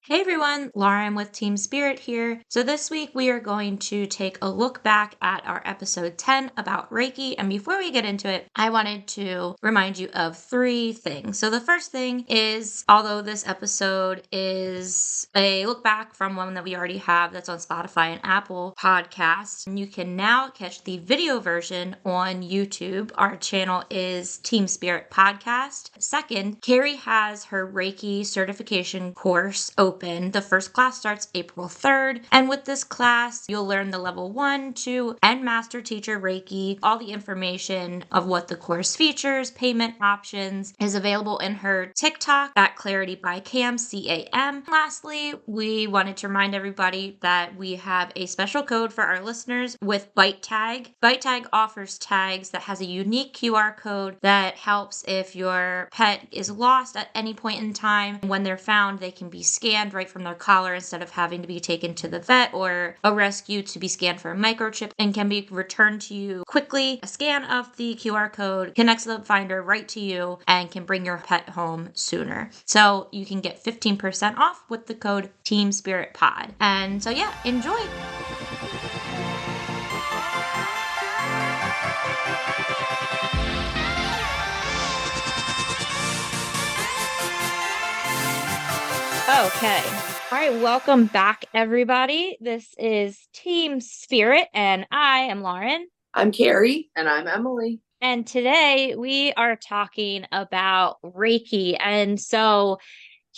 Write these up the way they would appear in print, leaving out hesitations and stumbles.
Hey everyone, Lauren with Team Spirit here. So this week we are going to take a look back at our episode 10 about Reiki. And before we get into it, I wanted to remind you of three things. So the first thing is, although this episode is a look back from one that we already have that's on Spotify and Apple Podcasts, you can now catch the video version on YouTube. Our channel is Team Spirit Podcast. Second, Carrie has her Reiki certification course open. The first class starts April 3rd. And with this class, you'll learn the level 1, 2, and master teacher Reiki. All the information of what the course features, payment options is available in her TikTok at Clarity by Cam, C-A-M. Lastly, we wanted to remind everybody that we have a special code for our listeners with Bite Tag. Bite Tag offers tags that has a unique QR code that helps if your pet is lost at any point in time. When they're found, they can be scanned right from their collar instead of having to be taken to the vet or a rescue to be scanned for a microchip, and can be returned to you quickly. A scan of the QR code connects the finder right to you and can bring your pet home sooner. So you can get 15% off with the code TeamSpiritPod. And so yeah, enjoy! Okay. All right. Welcome back, everybody. This is Team Spirit, and I am Lauren. I'm Carrie. And I'm Emily. And today we are talking about Reiki. And so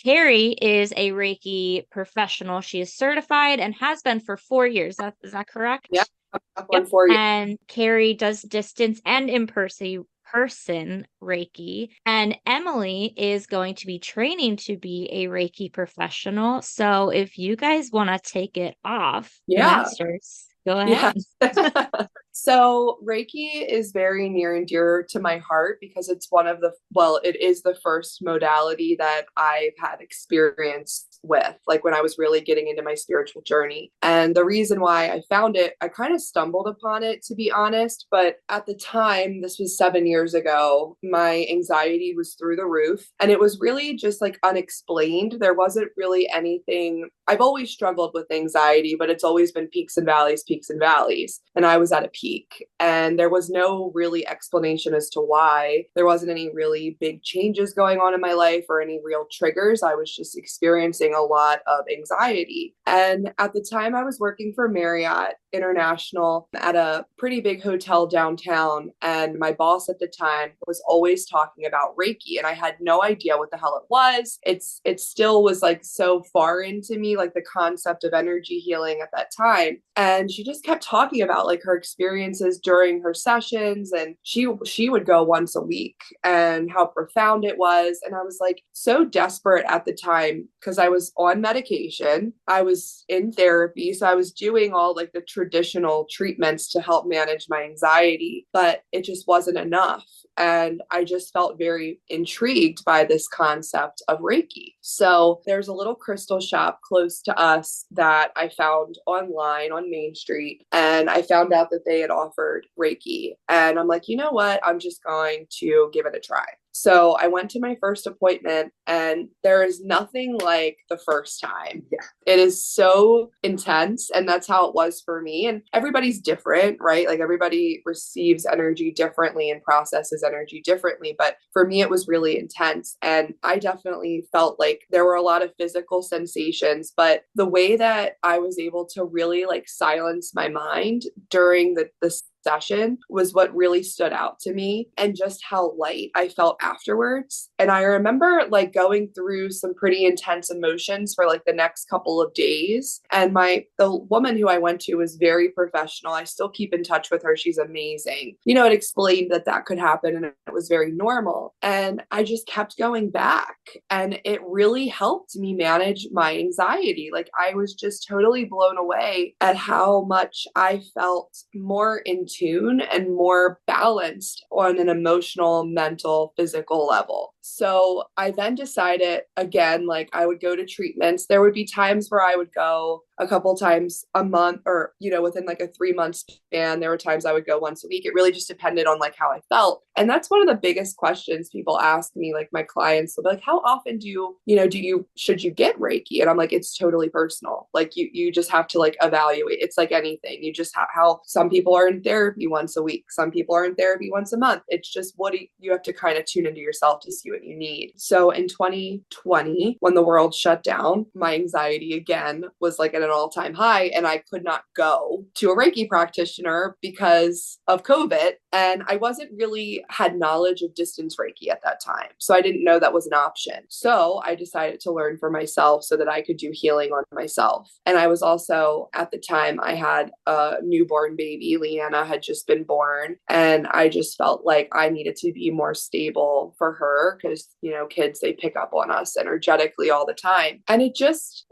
Carrie is a Reiki professional. She is certified and has been for 4 years. Is that correct? Yeah, up on 4 years. And Carrie does distance and in-person Reiki, and Emily is going to be training to be a Reiki professional. So if you guys want to take it off, masters, go ahead. Yeah. So Reiki is very near and dear to my heart because it's it is the first modality that I've had experience with, like when I was really getting into my spiritual journey. And the reason why I found it, I kind of stumbled upon it, to be honest, but at the time, this was 7 years ago, my anxiety was through the roof, and it was really just like unexplained. There wasn't really anything. I've always struggled with anxiety, but it's always been peaks and valleys, peaks and valleys. And I was at a peak, and there was no really explanation as to why. There wasn't any really big changes going on in my life or any real triggers. I was just experiencing a lot of anxiety. And at the time, I was working for Marriott International at a pretty big hotel downtown. And my boss at the time was always talking about Reiki. And I had no idea what the hell it was. It still was like so foreign to me, like the concept of energy healing at that time. And she just kept talking about like her experiences during her sessions. And she would go once a week and how profound it was. And I was like so desperate at the time because I was on medication. I was in therapy. So I was doing all like the traditional treatments to help manage my anxiety, but it just wasn't enough. And I just felt very intrigued by this concept of Reiki. So there's a little crystal shop close to us that I found online on Main Street. And I found out that they had offered Reiki. And I'm like, you know what? I'm just going to give it a try. So I went to my first appointment, and there is nothing like the first time. Yeah. It is so intense, and that's how it was for me. And everybody's different, right? Like everybody receives energy differently and processes energy differently. But for me, it was really intense. And I definitely felt like there were a lot of physical sensations, but the way that I was able to really like silence my mind during the session was what really stood out to me, and just how light I felt afterwards. And I remember like going through some pretty intense emotions for like the next couple of days. And the woman who I went to was very professional. I still keep in touch with her. She's amazing. It explained that could happen, and it was very normal. And I just kept going back, and it really helped me manage my anxiety. Like I was just totally blown away at how much I felt more in tune and more balanced on an emotional, mental, physical level. So I then decided again, like I would go to treatments. There would be times where I would go a couple times a month or, within like a 3 month span. There were times I would go once a week. It really just depended on like how I felt. And that's one of the biggest questions people ask me, like my clients, they'll be like, how often should you get Reiki? And I'm like, it's totally personal. Like you just have to like evaluate. It's like anything. You just how some people are in therapy once a week. Some people are in therapy once a month. It's just you have to kind of tune into yourself to see what you need. So in 2020, when the world shut down, my anxiety again was like at an all-time high, and I could not go to a Reiki practitioner because of COVID. And I wasn't really had knowledge of distance Reiki at that time. So I didn't know that was an option. So I decided to learn for myself so that I could do healing on myself. And I was also, at the time, I had a newborn baby. Leanna had just been born. And I just felt like I needed to be more stable for her because, kids, they pick up on us energetically all the time. And it just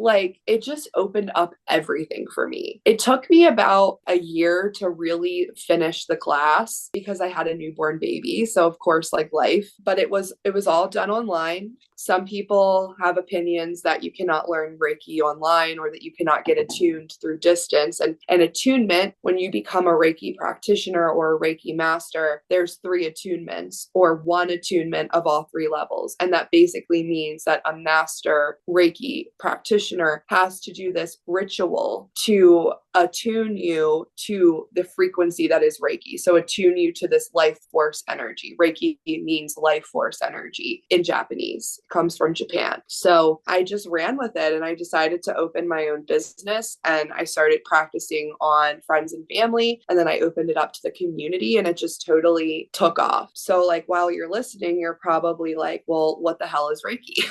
opened up everything for me. It took me about a year to really finish the class because I had a newborn baby. So of course, like life, but it was all done online. Some people have opinions that you cannot learn Reiki online or that you cannot get attuned through distance. And attunement, when you become a Reiki practitioner or a Reiki master, there's 3 attunements or 1 attunement of all 3 levels. And that basically means that a master Reiki practitioner has to do this ritual to attune you to the frequency that is Reiki. So attune you to this life force energy. Reiki means life force energy in Japanese. It comes from Japan. So I just ran with it and I decided to open my own business, and I started practicing on friends and family, and then I opened it up to the community, and it just totally took off. So like while you're listening, you're probably like, well, what the hell is Reiki?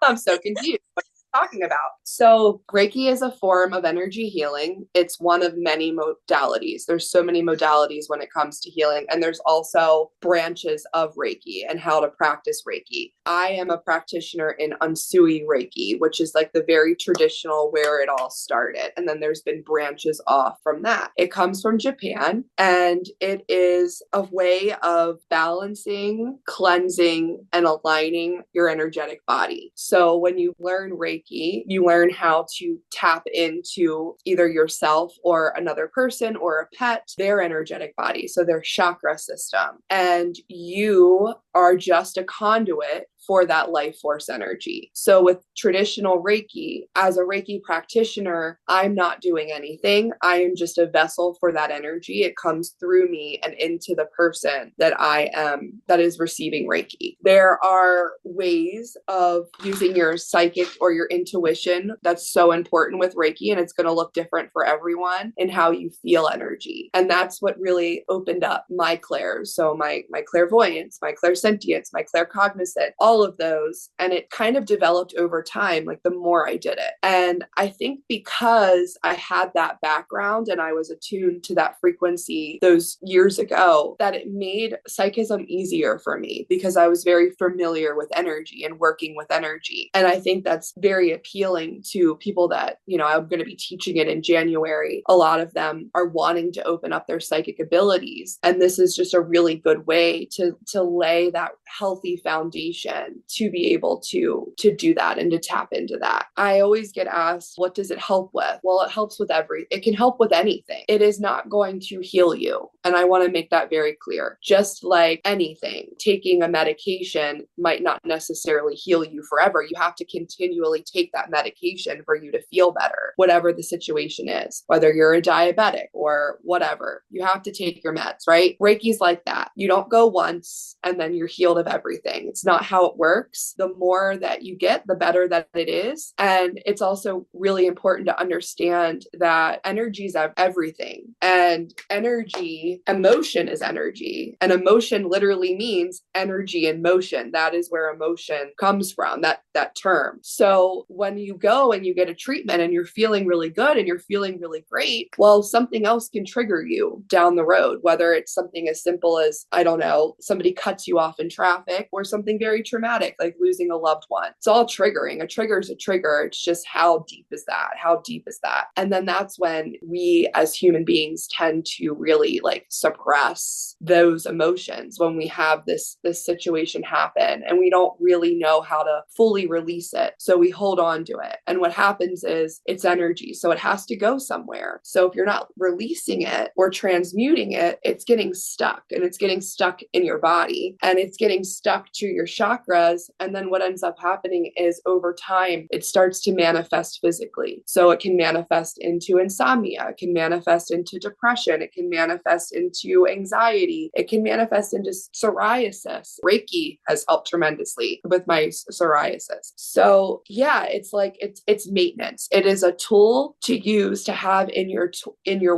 I'm so confused. Talking about. So Reiki is a form of energy healing. It's one of many modalities. There's so many modalities when it comes to healing. And there's also branches of Reiki and how to practice Reiki. I am a practitioner in Unsui Reiki, which is like the very traditional where it all started. And then there's been branches off from that. It comes from Japan, and it is a way of balancing, cleansing, and aligning your energetic body. So when you learn Reiki, you learn how to tap into either yourself or another person or a pet, their energetic body, so their chakra system. And you are just a conduit for that life force energy. So with traditional Reiki, as a Reiki practitioner, I'm not doing anything. I am just a vessel for that energy. It comes through me and into the person that I am, that is receiving Reiki. There are ways of using your psychic or your intuition that's so important with Reiki, and it's going to look different for everyone in how you feel energy. And that's what really opened up my clairs. So my clairvoyance, my clairsentience, my claircognizant, all of those. And it kind of developed over time, like the more I did it. And I think because I had that background and I was attuned to that frequency those years ago, that it made psychism easier for me because I was very familiar with energy and working with energy. And I think that's very appealing to people that, I'm going to be teaching it in January. A lot of them are wanting to open up their psychic abilities. And this is just a really good way to lay that healthy foundation to be able to do that and to tap into that. I always get asked, what does it help with? Well, it helps with it can help with anything. It is not going to heal you. And I want to make that very clear. Just like anything, taking a medication might not necessarily heal you forever. You have to continually take that medication for you to feel better, whatever the situation is, whether you're a diabetic or whatever. You have to take your meds, right? Reiki's like that. You don't go once and then you're healed of everything. It's not how it works. The more that you get, the better that it is. And it's also really important to understand that energy is everything. And emotion is energy. And emotion literally means energy in motion. That is where emotion comes from, that term. So when you go and you get a treatment and you're feeling really good and you're feeling really great, well, something else can trigger you down the road, whether it's something as simple as, I don't know, somebody cuts you off in traffic, or something very traumatic, like losing a loved one. It's all triggering. A trigger is a trigger. It's just how deep is that? How deep is that? And then that's when we as human beings tend to really like suppress those emotions when we have this situation happen and we don't really know how to fully release it. So we hold on to it. And what happens is it's energy. So it has to go somewhere. So if you're not releasing it or transmuting it, it's getting stuck, and it's getting stuck in your body, and it's getting stuck to your chakras. And then what ends up happening is over time, it starts to manifest physically. So it can manifest into insomnia. It can manifest into depression. It can manifest into anxiety. It can manifest into psoriasis. Reiki has helped tremendously with my psoriasis. So yeah, it's like it's maintenance. It is a tool to use to have in your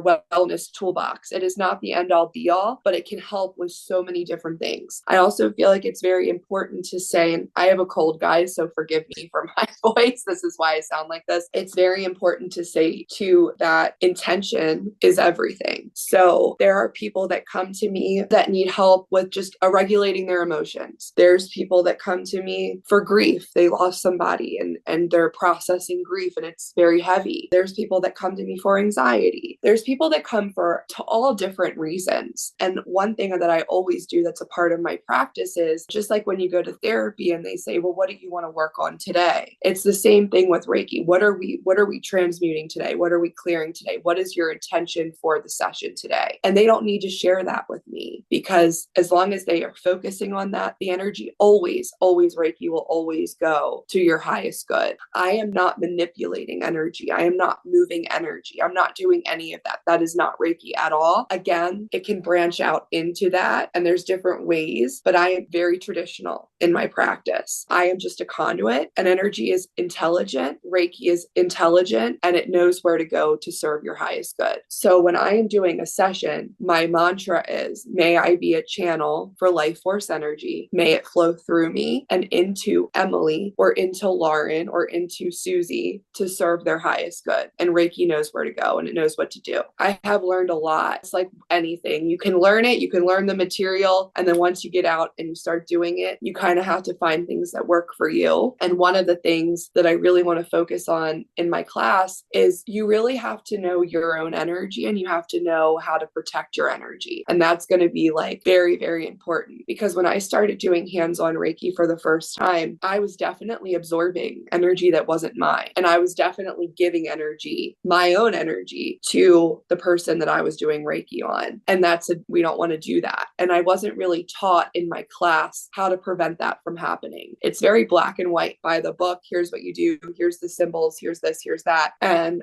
wellness toolbox. It is not the end all be all, but it can help with so many different things. I also feel like it's very important to say, and I have a cold, guys, so forgive me for my voice. This is why I sound like this. It's very important to say too that intention is everything. So there are people that come to me that need help with just regulating their emotions. There's people that come to me for grief. They lost somebody and they're processing grief and it's very heavy. There's people that come to me for anxiety. There's people that come for to all different reasons. And one thing that I always do that's a part of my practice is just like when you go to therapy and they say, well, what do you want to work on today? It's the same thing with Reiki. What are we transmuting today? What are we clearing today? What is your intention for the session today? And they don't need to share that with me, because as long as they are focusing on that, the energy always Reiki will always go to your highest good. I am not manipulating energy. I am not moving energy. I'm not doing any of that. That is not Reiki at all. Again, it can branch out into that and there's different ways, but I am very traditional in my practice. I am just a conduit, and energy is intelligent. Reiki is intelligent, and it knows where to go to serve your highest good. So when I am doing a session, my mantra is, may I be a channel for life force energy. May it flow through me and into Emily or into Lauren or into Susie to serve their highest good. And Reiki knows where to go and it knows what to do. I have learned a lot. It's like anything. You can learn it, you can learn the material, and then once you get out and you start doing it, you kind of have to find things that work for you. And one of the things that I really want to focus on in my class is you really have to know your own energy and you have to know how to protect your energy. And that's going to be like very, very important, because when I started doing hands-on Reiki for the first time, I was definitely absorbing energy that wasn't mine. And I was definitely giving energy, my own energy, to the person that I was doing Reiki on. And we don't want to do that. And I wasn't really taught in my class how to prevent that from happening. It's very black and white by the book. Here's what you do. Here's the symbols. Here's this, here's that. And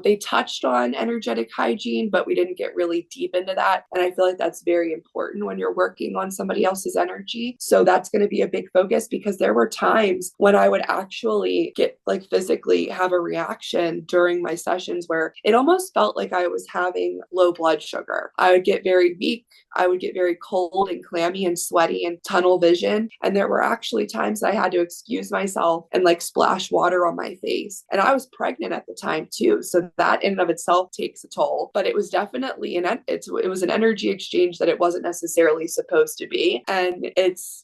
they touched on energetic hygiene, but we didn't get really deep into that. And I feel like that's very important when you're working on somebody else's energy. So that's going to be a big focus, because there were times when I would actually get like physically have a reaction during my sessions where it almost felt like I was having low blood sugar. I would get very weak. I would get very cold and clammy and sweaty and tunnel vision. And there were actually times I had to excuse myself and like splash water on my face. And I was pregnant at the time too. So that in and of itself takes a toll, but it was definitely it was an energy exchange that it wasn't necessarily supposed to be. And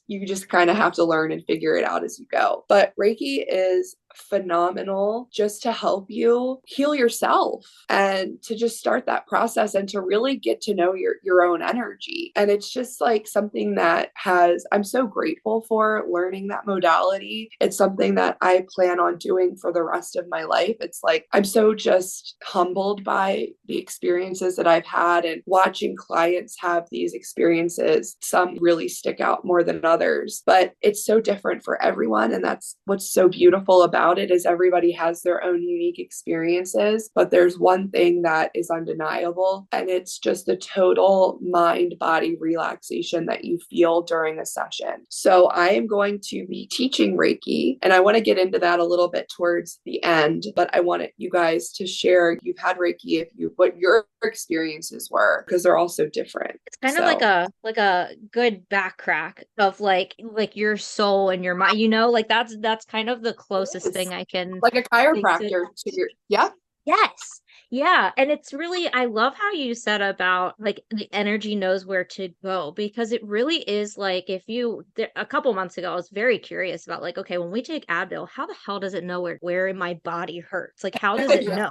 you just kind of have to learn and figure it out as you go. But Reiki is phenomenal just to help you heal yourself and to just start that process and to really get to know your own energy. And it's just like something that I'm so grateful for learning that modality. It's something that I plan on doing for the rest of my life. It's like I'm so just humbled by the experiences that I've had and watching clients have these experiences. Some really stick out more than others, but it's so different for everyone. And that's what's so beautiful about it, is everybody has their own unique experiences, but there's one thing that is undeniable, and it's just the total mind-body relaxation that you feel during a session. So I am going to be teaching Reiki, and I want to get into that a little bit towards the end, but I wanted you guys to share, you've had Reiki, what your experiences were, because they're all so different. It's kind of like a good back crack of like your soul and your mind, like that's kind of the closest thing I can like a think to. chiropractor to your, yeah. Yes. Yeah, and it's really, I love how you said about like the energy knows where to go, because it really is like if you a couple months ago I was very curious about like, okay, when we take Advil, how the hell does it know where in my body hurts? Like how does it Yeah. know?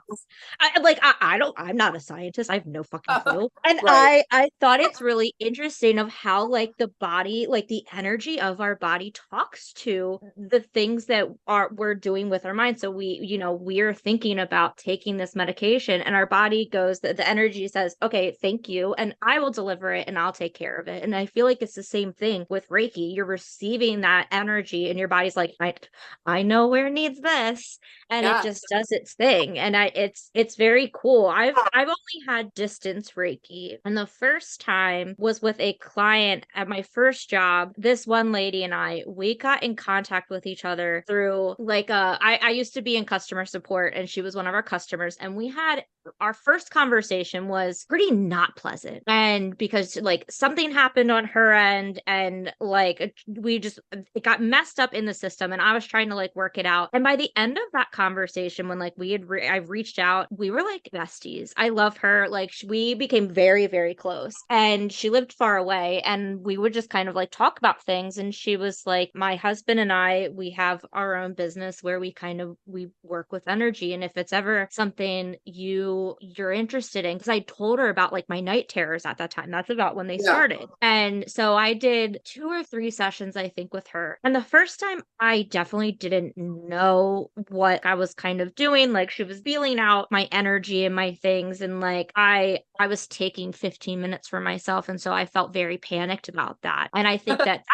I don't, I'm not a scientist. I have no fucking clue. And Right. I thought it's really interesting of how like the body, like the energy of our body talks to the things that are we're doing with our mind. So we, we're thinking about taking this medication and our body goes, the energy says, okay, thank you. And I will deliver it and I'll take care of it. And I feel like it's the same thing with Reiki. You're receiving that energy and your body's like, I know where needs this, and it Yeah. just does its thing. And it's very cool. I've only had distance Reiki, and the first time was with a client at my first job. This one lady and we got in contact with each other through like I used to be in customer support and she was one of our customers, and we had our first conversation was pretty not pleasant. And because like something happened on her end, and like we just, it got messed up in the system, and I was trying to like work it out. And by the end of that conversation, when like we had I've reached out, we were like besties. I love her. Like we became very, very close, and she lived far away, and we would just kind of like talk about things. And she was like, my husband and I, we have our own business where we work with energy, and if it's ever something you're interested in, because I told her about like my night terrors at that time. That's about when they Yeah. started. And so I did 2 or 3 sessions, I think, with her. And the first time I definitely didn't know what I was kind of doing. Like she was feeling out my energy and my things. And like I was taking 15 minutes for myself. And so I felt very panicked about that. And I think that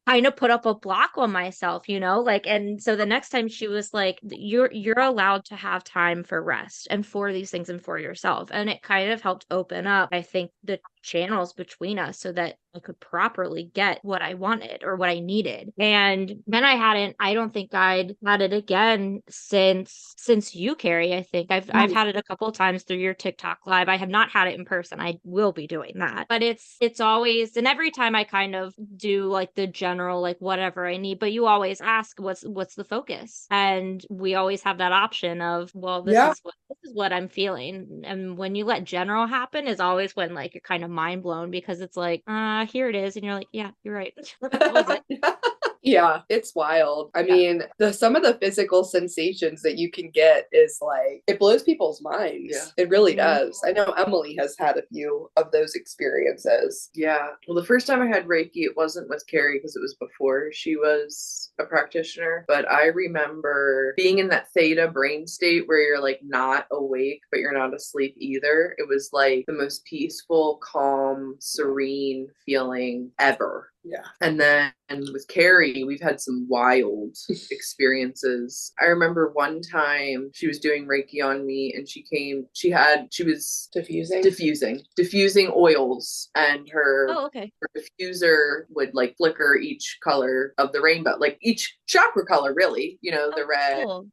kind of put up a block on myself, like, and so the next time she was like, you're allowed to have time for rest and for these things and for yourself. And it kind of helped open up, I think, the channels between us so that I could properly get what I wanted or what I needed. And then I don't think I'd had it again since you, Carrie. I think I've had it a couple of times through your TikTok live. I have not had it in person. I will be doing that. But it's always, and every time I kind of do like the general, like whatever I need, but you always ask what's the focus. And we always have that option of, well, Yeah. this is what I'm feeling. And when you let general happen is always when like you're kind of mind blown, because it's like, here it is. And you're like, yeah, you're right. That was it. Yeah, it's wild. I Yeah. mean, the some of the physical sensations that you can get is like it blows people's minds. Yeah. It really Mhm. does. I know Emily has had a few of those experiences. Yeah. Well, the first time I had Reiki, it wasn't with Carrie because it was before she was a practitioner. But I remember being in that theta brain state where you're like not awake, but you're not asleep either. It was like the most peaceful, calm, serene feeling ever. Yeah. And then with Carrie, we've had some wild experiences. I remember one time she was doing Reiki on me and she was diffusing oils, and Oh, okay. her diffuser would like flicker each color of the rainbow, like each chakra color, really, Oh, the red, cool.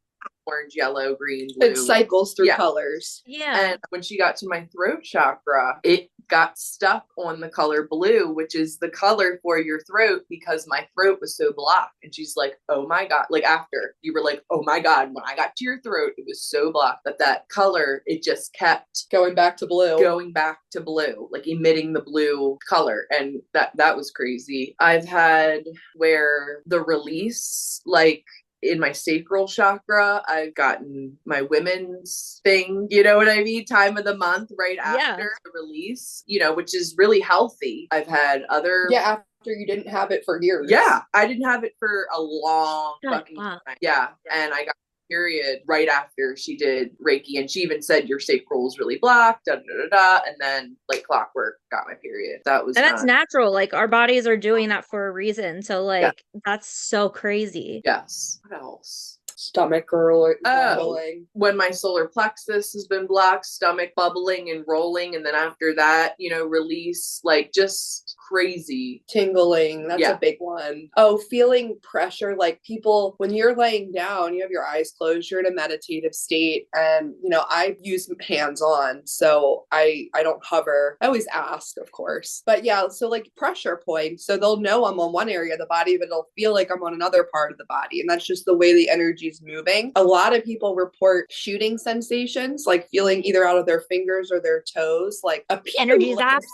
orange, yellow, green, blue. It cycles through Yeah. colors. Yeah. And when she got to my throat chakra, it got stuck on the color blue, which is the color for your throat, because my throat was so blocked. And she's like, oh my God. Like after you were like, oh my God, when I got to your throat, it was so blocked that color, it just kept Going back to blue, like emitting the blue color. And that was crazy. I've had where the release, like in my sacral chakra, I've gotten my women's thing, you know what I mean? Time of the month right after the release, which is really healthy. I've had other. Yeah, after you didn't have it for years. Yeah, I didn't have it for a long fucking Wow. time. Yeah, and I got period right after she did Reiki, and she even said your sacral is really blocked, da, da, da, da, and then like clockwork got my period. And that's natural. Like our bodies are doing that for a reason. So like that's so crazy. Yes. What else? Stomach gurgling. When my solar plexus has been blocked, stomach bubbling and rolling, and then after that, release, like just crazy. Tingling, that's a big one. Oh, feeling pressure, like people, when you're laying down, you have your eyes closed, you're in a meditative state. And, you know, I use hands on, so I don't hover. I always ask, of course. But yeah, so like pressure points. So they'll know I'm on one area of the body, but it'll feel like I'm on another part of the body. And that's just the way the energy is moving. A lot of people report shooting sensations, like feeling either out of their fingers or their toes, like a energy zaps.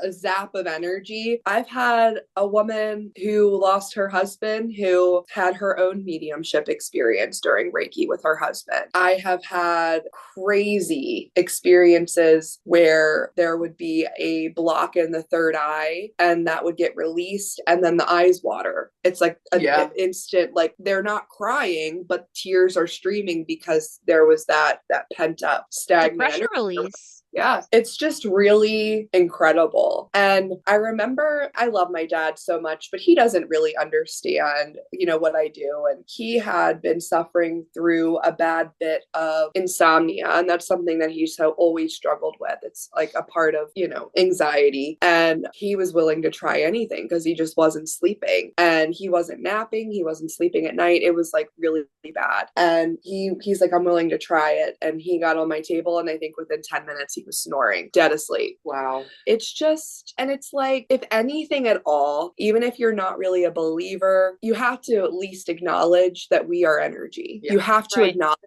A zap of energy. I've had a woman who lost her husband who had her own mediumship experience during Reiki with her husband. I have had crazy experiences where there would be a block in the third eye and that would get released and then the eyes water. It's like an instant, like they're not crying, but tears are streaming because there was that pent up stagnant pressure release. Yeah, it's just really incredible. And I remember, I love my dad so much, but he doesn't really understand, you know, what I do. And he had been suffering through a bad bit of insomnia. And that's something that he's so always struggled with. It's like a part of, you know, anxiety. And he was willing to try anything because he just wasn't sleeping. And he wasn't napping. He wasn't sleeping at night. It was like really, really bad. And he's like, I'm willing to try it. And he got on my table. And I think within 10 minutes, he was snoring, dead asleep. Wow. It's just, and it's like, if anything at all, even if you're not really a believer, you have to at least acknowledge that we are energy. You have to acknowledge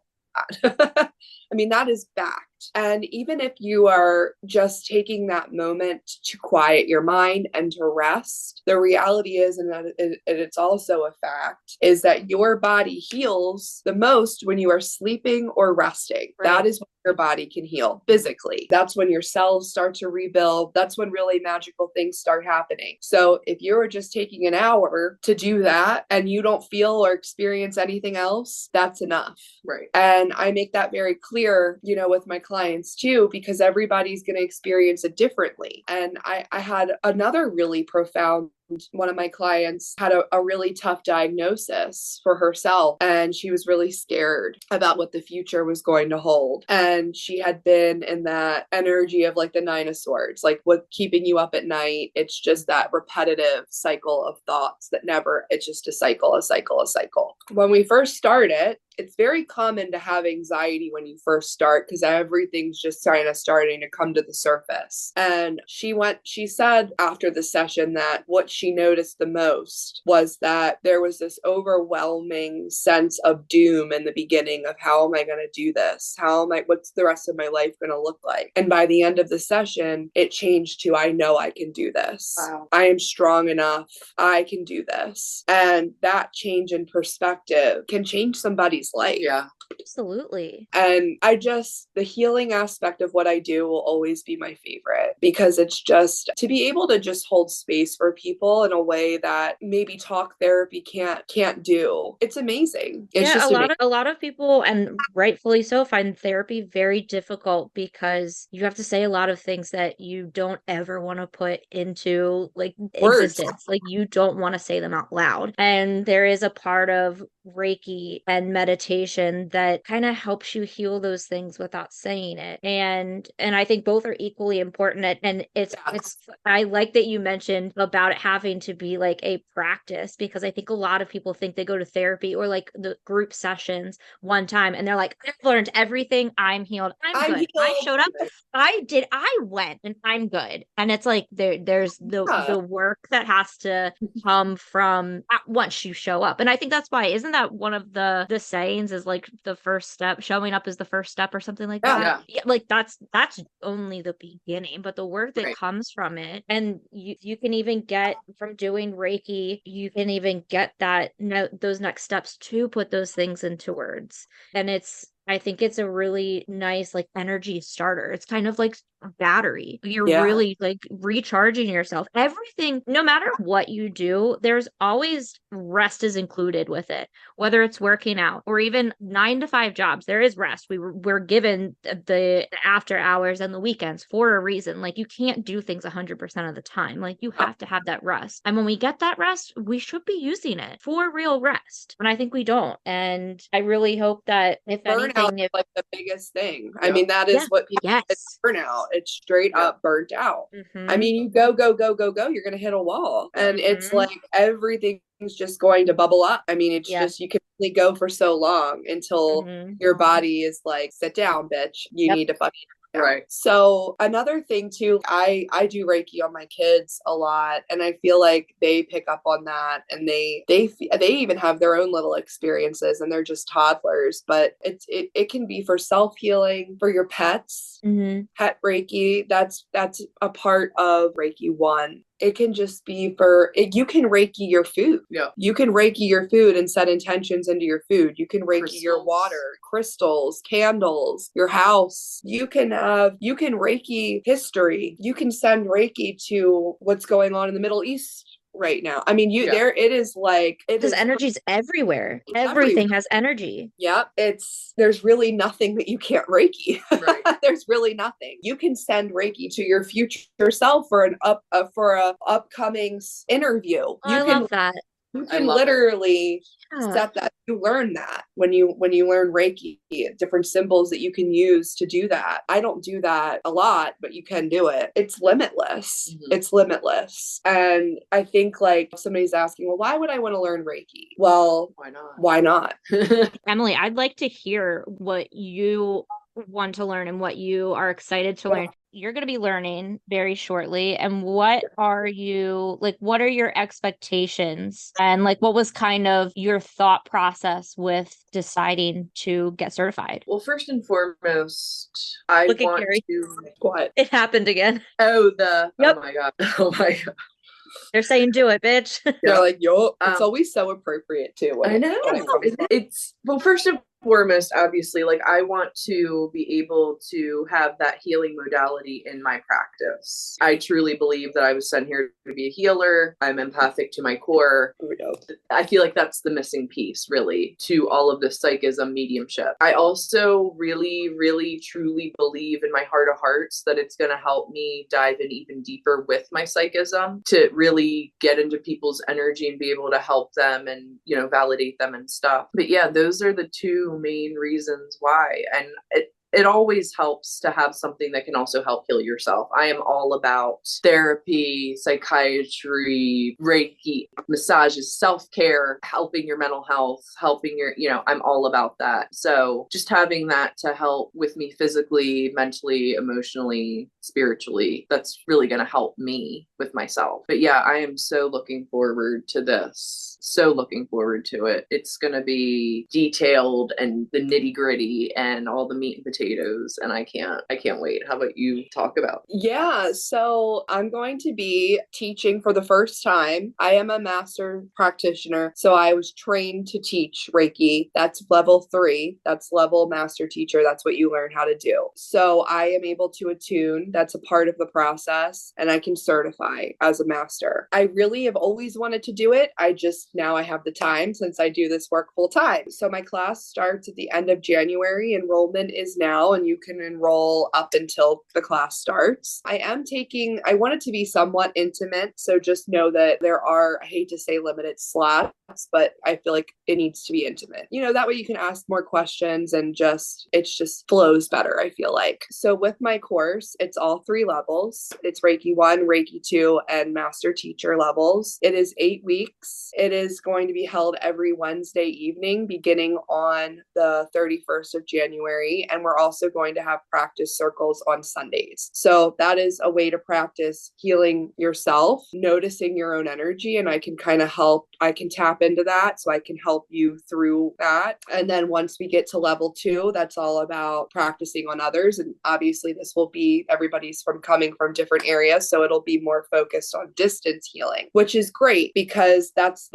that. I mean, that is fact. And even if you are just taking that moment to quiet your mind and to rest, the reality is, and that it's also a fact, is that your body heals the most when you are sleeping or resting. That is when your body can heal physically. That's when your cells start to rebuild. That's when really magical things start happening. So if you're just taking an hour to do that and you don't feel or experience anything else, that's enough. Right. And I make that very clear, you know, with my clients too, because everybody's going to experience it differently. And I had another really profound, one of my clients had a really tough diagnosis for herself, and she was really scared about what the future was going to hold. And she had been in that energy of like the Nine of Swords, like what keeping you up at night. It's just that repetitive cycle of thoughts that never, it's just a cycle, a cycle, a cycle. When we first started, it's very common to have anxiety when you first start because everything's just kind of starting to come to the surface. And she said after the session that what she noticed the most was that there was this overwhelming sense of doom in the beginning of how am I going to do this? What's the rest of my life going to look like? And by the end of the session, it changed to, I know I can do this. Wow. I am strong enough. I can do this. And that change in perspective can change somebody's life. Yeah. Absolutely. And the healing aspect of what I do will always be my favorite because it's just to be able to just hold space for people in a way that maybe talk therapy can't do. It's amazing. It's just a lot of people, and rightfully so, find therapy very difficult because you have to say a lot of things that you don't ever want to put into like existence. Like you don't want to say them out loud. And there is a part of Reiki and meditation that kind of helps you heal those things without saying it. And I think both are equally important. And it's I like that you mentioned about it having to be like a practice, because I think a lot of people think they go to therapy or like the group sessions one time and they're like, I've learned everything, I'm healed, I'm good. healed. I showed up, I went and I'm good. And it's like there's the work that has to come from once you show up. And I think that's why, isn't that one of the sayings is like the first step, showing up is the first step or something like that? Yeah, like that's only the beginning, but the work that comes from it. And you can even get from doing Reiki, you can even get those next steps to put those things into words. And I think it's a really nice like energy starter. It's kind of like a battery. You're really like recharging yourself. Everything, no matter what you do, there's always rest is included with it. Whether it's working out or even 9 to 5 jobs, there is rest. We're given the after hours and the weekends for a reason. Like you can't do things 100% of the time. Like you have to have that rest. And when we get that rest, we should be using it for real rest. And I think we don't. And I really hope that if anything, like the biggest thing. I mean, that is what people burnout. It's straight up burnt out. I mean, you go, you're going to hit a wall. And it's like everything's just going to bubble up. I mean, it's just, you can only go for so long until your body is like, sit down, bitch. You need to fucking. Right. So another thing too, I do Reiki on my kids a lot, and I feel like they pick up on that, and they even have their own little experiences, and they're just toddlers. But it can be for self-healing, for your pets. Pet Reiki, that's a part of Reiki 1. It can just be you can Reiki your food. Yeah. You can Reiki your food and set intentions into your food. You can Reiki your water, crystals, candles, your house. You can Reiki history. You can send Reiki to what's going on in the Middle East right now. I mean, it is like, because energy's everywhere. Everything has energy. Yep. There's really nothing that you can't Reiki. Right. There's really nothing. You can send Reiki to your future self for a upcoming interview. I love that. You can literally set that. You learn that when you learn Reiki, different symbols that you can use to do that. I don't do that a lot, but you can do it. It's limitless. It's limitless. And I think like somebody's asking, well, why would I want to learn Reiki? Well, why not? Why not? Emily, I'd like to hear what you want to learn and what you are excited to learn. You're going to be learning very shortly. And what are your expectations? And like, what was kind of your thought process with deciding to get certified? Well, first and foremost, I want Carrie. to. What? It happened again. Oh, oh my God. Oh my God. They're saying, do it, bitch. They're like, yo, it's always so appropriate too. I know. Well, first and foremost, obviously, like I want to be able to have that healing modality in my practice. I truly believe that I was sent here to be a healer. I'm empathic to my core. I feel like that's the missing piece, really, to all of this psychism mediumship. I also really, really, truly believe in my heart of hearts that it's going to help me dive in even deeper with my psychism to really get into people's energy and be able to help them and, validate them and stuff. But yeah, those are the two main reasons why. And it always helps to have something that can also help heal yourself. I am all about therapy, psychiatry, Reiki, massages, self-care, helping your mental health, helping your, I'm all about that. So just having that to help with me physically, mentally, emotionally, spiritually, that's really going to help me with myself. But yeah, I am so looking forward to this. So looking forward to it. It's going to be detailed and the nitty gritty and all the meat and potatoes. And I can't wait. How about you talk about? Yeah. So I'm going to be teaching for the first time. I am a master practitioner. So I was trained to teach Reiki. That's level 3. That's level master teacher. That's what you learn how to do. So I am able to attune. That's a part of the process. And I can certify as a master. I really have always wanted to do it. Now I have the time since I do this work full time. So my class starts at the end of January. Enrollment is now, and you can enroll up until the class starts. I want it to be somewhat intimate. So just know that there are, I hate to say limited slots, but I feel like it needs to be intimate. That way you can ask more questions and it just flows better, I feel like. So with my course, it's all 3 levels. It's Reiki 1, Reiki 2, and Master Teacher levels. It is 8 weeks. It is going to be held every Wednesday evening, beginning on the 31st of January. And we're also going to have practice circles on Sundays. So that is a way to practice healing yourself, noticing your own energy. And I can I can tap into that. So I can help you through that. And then once we get to level 2, that's all about practicing on others. And obviously this will be, everybody's coming from different areas. So it'll be more focused on distance healing, which is great because that's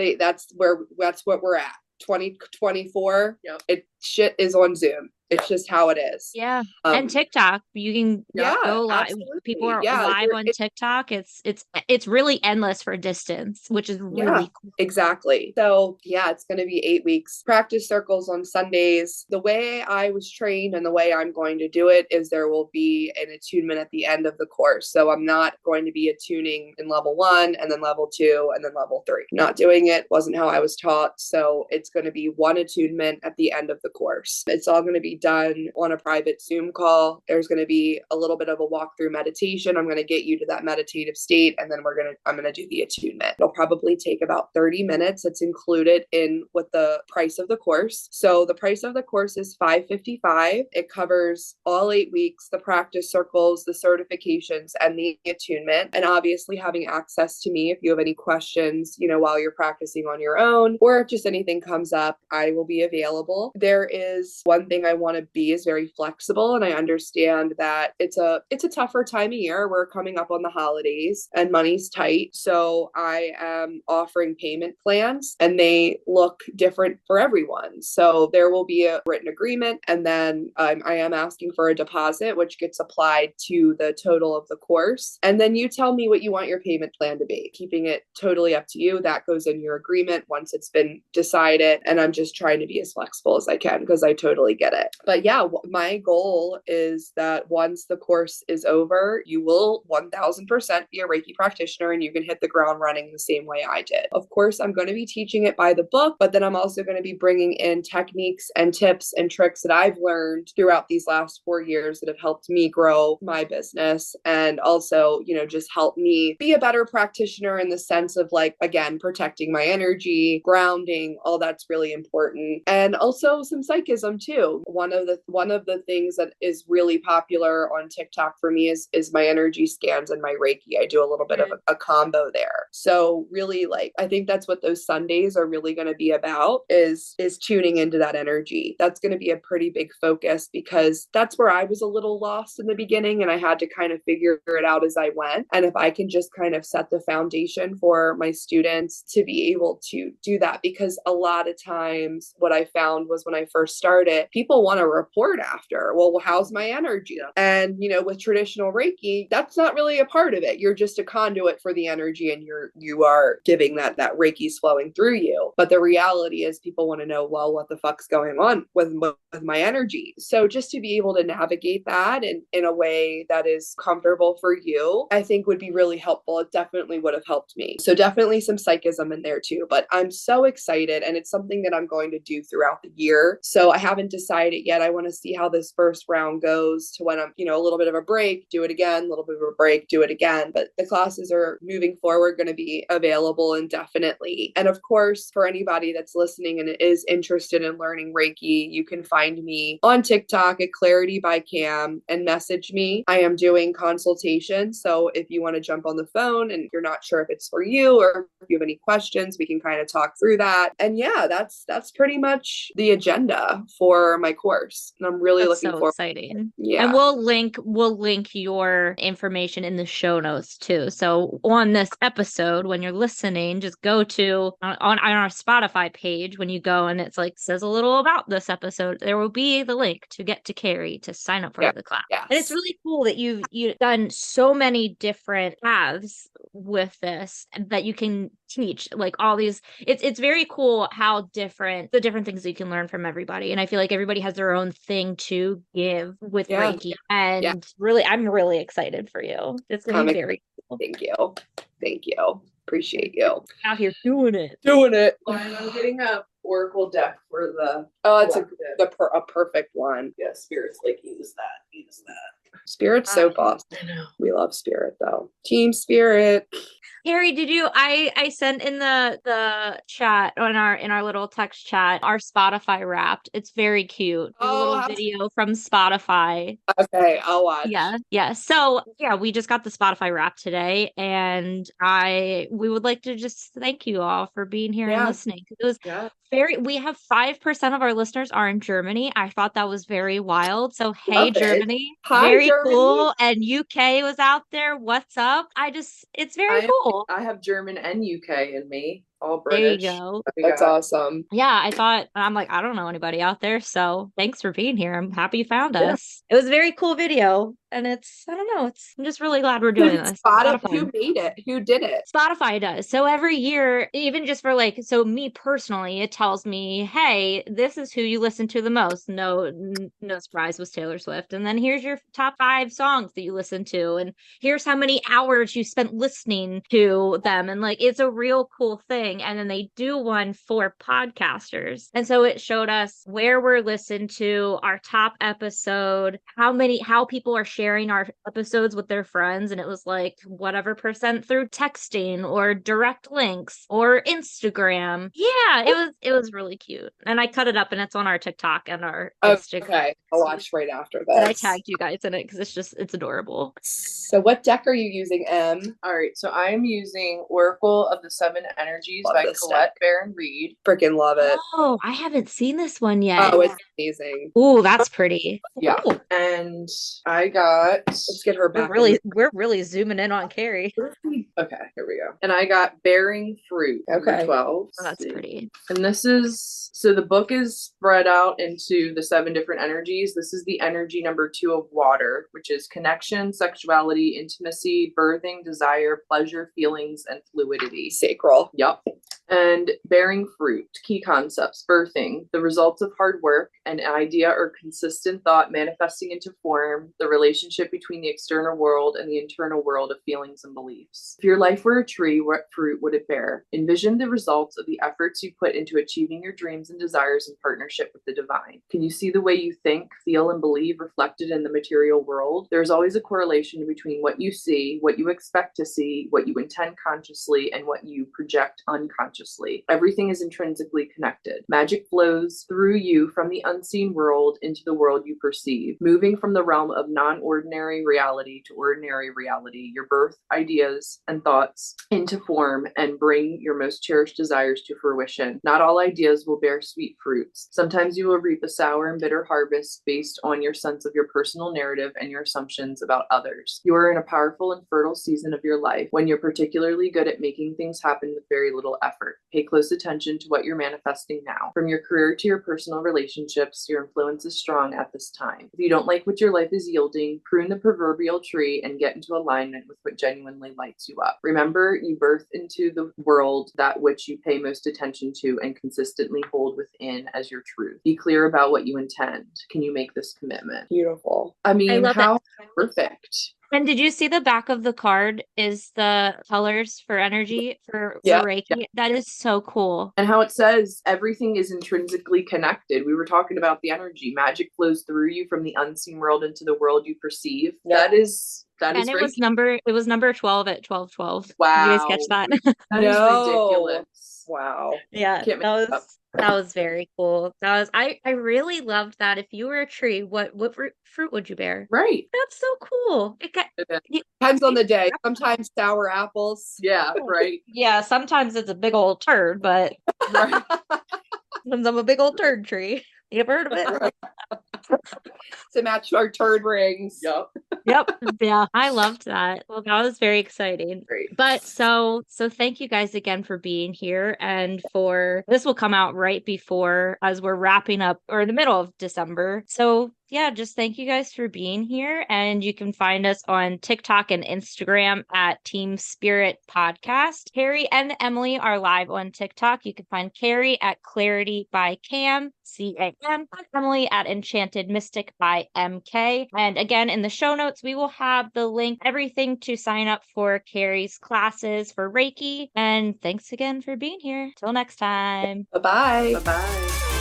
what we're at. 2024. Yep. Shit is on Zoom. It's just how it is. Yeah. And TikTok, you can go live. Absolutely. People are live on TikTok. It's really endless for distance, which is really cool. Exactly. So it's going to be 8 weeks. Practice circles on Sundays. The way I was trained and the way I'm going to do it is there will be an attunement at the end of the course. So I'm not going to be attuning in level 1 and then level 2 and then level 3. Not doing it. Wasn't how I was taught. So it's going to be one attunement at the end of the course. It's all going to be done on a private Zoom call. There's going to be a little bit of a walkthrough meditation. I'm going to get you to that meditative state, and then I'm going to do the attunement. It'll probably take about 30 minutes. It's included in with the price of the course. So the price of the course is $555. It covers all 8 weeks, the practice circles, the certifications, and the attunement. And obviously having access to me if you have any questions, while you're practicing on your own, or if just anything comes up, I will be available. There is one thing I want to be is very flexible. And I understand that it's a tougher time of year. We're coming up on the holidays and money's tight. So I am offering payment plans, and they look different for everyone. So there will be a written agreement, and then I am asking for a deposit, which gets applied to the total of the course. And then you tell me what you want your payment plan to be, keeping it totally up to you. That goes in your agreement once it's been decided. And I'm just trying to be as flexible as I can because I totally get it. But yeah, my goal is that once the course is over, you will 1000% be a Reiki practitioner, and you can hit the ground running the same way I did. Of course, I'm going to be teaching it by the book, but then I'm also going to be bringing in techniques and tips and tricks that I've learned throughout these last 4 years that have helped me grow my business, and also, just help me be a better practitioner in the sense of, like, again, protecting my energy, grounding, all that's really important. And also some psychism too. One of the things that is really popular on TikTok for me is my energy scans and my Reiki. I do a little bit of a combo there. So really, like, I think that's what those Sundays are really going to be about, is tuning into that energy. That's going to be a pretty big focus because that's where I was a little lost in the beginning, and I had to kind of figure it out as I went. And if I can just kind of set the foundation for my students to be able to do that, because a lot of times what I found was when I first started, people want to report after, well, how's my energy? And, with traditional Reiki, that's not really a part of it. You're just a conduit for the energy, and you are giving that Reiki's flowing through you. But the reality is people want to know, well, what the fuck's going on with my energy? So just to be able to navigate that in a way that is comfortable for you, I think would be really helpful. It definitely would have helped me. So definitely some psychism in there too, but I'm so excited, and it's something that I'm going to do throughout the year. So I haven't decided yet. I want to see how this first round goes to when I'm, a little bit of a break, do it again, a little bit of a break, do it again. But the classes are moving forward, going to be available indefinitely. And of course, for anybody that's listening and is interested in learning Reiki, you can find me on TikTok at Clarity by Cam and message me. I am doing consultations. So if you want to jump on the phone and you're not sure if it's for you, or if you have any questions, we can kind of talk through that. And yeah, that's pretty much the agenda for my course. And I'm really looking forward. Exciting. Yeah. And we'll link your information in the show notes too. So on this episode, when you're listening, just go to on our Spotify page. When you go and it's like says a little about this episode, there will be the link to get to Carrie to sign up for the class. Yes. And it's really cool that you've done so many different paths with this that you can teach, like all these. It's very cool how the different things that you can learn from everybody. And I feel like everybody has their own thing to give with Reiki. And really, I'm really excited for you. It's gonna be very cool. Thank you. Appreciate you. Out here doing it. I'm getting a oracle deck for it's a perfect one. Yeah, Spirit's like, use that. Spirit's so boss. I know. We love Spirit though. Team Spirit. Carrie, did you I sent in the chat in our little text chat our Spotify Wrapped. It's very cute. A little video from Spotify. Okay, I'll watch. Yeah. So yeah, we just got the Spotify Wrapped today, and we would like to just thank you all for being here and listening. It was we have 5% of our listeners are in Germany. I thought that was very wild. So hey, Germany. Hi, very Germany. Cool. And UK was out there. What's up? It's very cool. I have German and UK in me. All British. There you go. That's awesome. Yeah, I'm like, I don't know anybody out there. So thanks for being here. I'm happy you found us. It was a very cool video. And it's, I don't know, I'm just really glad we're doing this. Who made it? Who did it? Spotify does. So every year, even just for like, so me personally, it tells me, hey, this is who you listen to the most. No surprise was Taylor Swift. And then here's your top 5 songs that you listen to. And here's how many hours you spent listening to them. And like, it's a real cool thing. And then they do one for podcasters. And so it showed us where we're listened to, our top episode, how people are sharing our episodes with their friends. And it was like whatever percent through texting or direct links or Instagram. Yeah, it was really cute. And I cut it up and it's on our TikTok and our Instagram. Okay, I'll watch right after this. And I tagged you guys in it because it's adorable. So what deck are you using, Em? All right, so I'm using Oracle of the Seven Energies by Colette Baron Reed. Freaking love it. Oh, I haven't seen this one yet. Oh, it's amazing. Ooh, that's pretty. Yeah. Ooh. And I got, let's get her back. We're really zooming in on Carrie. Okay, here we go. And I got Bearing Fruit. Okay. 12. Oh, that's pretty. And this is, so the book is spread out into the 7 different energies. This is the energy number 2 of water, which is connection, sexuality, intimacy, birthing, desire, pleasure, feelings, and fluidity. Sacral. Yep. And bearing fruit, key concepts, birthing, the results of hard work, an idea or consistent thought manifesting into form, the relationship between the external world and the internal world of feelings and beliefs. If your life were a tree, what fruit would it bear? Envision the results of the efforts you put into achieving your dreams and desires in partnership with the divine. Can you see the way you think, feel, and believe reflected in the material world? There's always a correlation between what you see, what you expect to see, what you intend consciously, and what you project unconsciously. Everything is intrinsically connected. Magic flows through you from the unseen world into the world you perceive, moving from the realm of non-ordinary reality to ordinary reality. Your birth ideas and thoughts into form and bring your most cherished desires to fruition. Not all ideas will bear sweet fruits. Sometimes you will reap a sour and bitter harvest based on your sense of your personal narrative and your assumptions about others. You are in a powerful and fertile season of your life when you're particularly good at making things happen with very little effort. Pay close attention to what you're manifesting now. From your career to your personal relationships, your influence is strong at this time. If you don't like what your life is yielding, prune the proverbial tree and get into alignment with what genuinely lights you up. Remember, you birth into the world that which you pay most attention to and consistently hold within as your truth. Be clear about what you intend. Can you make this commitment? Beautiful. I mean, how it. perfect. And did you see the back of the card is the colors for energy for Reiki? Yeah. That is so cool. And how it says everything is intrinsically connected. We were talking about the energy. Magic flows through you from the unseen world into the world you perceive. Yep. That is and it was number 12 at 12:12. Wow. Did you guys catch that? That is ridiculous. Wow. Yeah. That was very cool. I really loved that. If you were a tree, what fruit would you bear? Right. That's so cool. Depends on the day. Sometimes sour apples. Yeah, right. Yeah, sometimes it's a big old turd, but right. Sometimes I'm a big old turd tree. You ever heard of it? To match our turd rings. Yep. Yeah, I loved that. Well, that was very exciting. Great. But so thank you guys again for being here, and for this will come out right before as we're wrapping up or in the middle of December. So yeah, just thank you guys for being here. And you can find us on TikTok and Instagram at Team Spirit Podcast. Carrie and Emily are live on TikTok. You can find Carrie at Clarity by Cam, CAM, and Emily at Enchanted Mystic by MK. And again, in the show notes, we will have the link, everything to sign up for Carrie's classes for Reiki. And thanks again for being here. Till next time. Bye-bye. Bye-bye.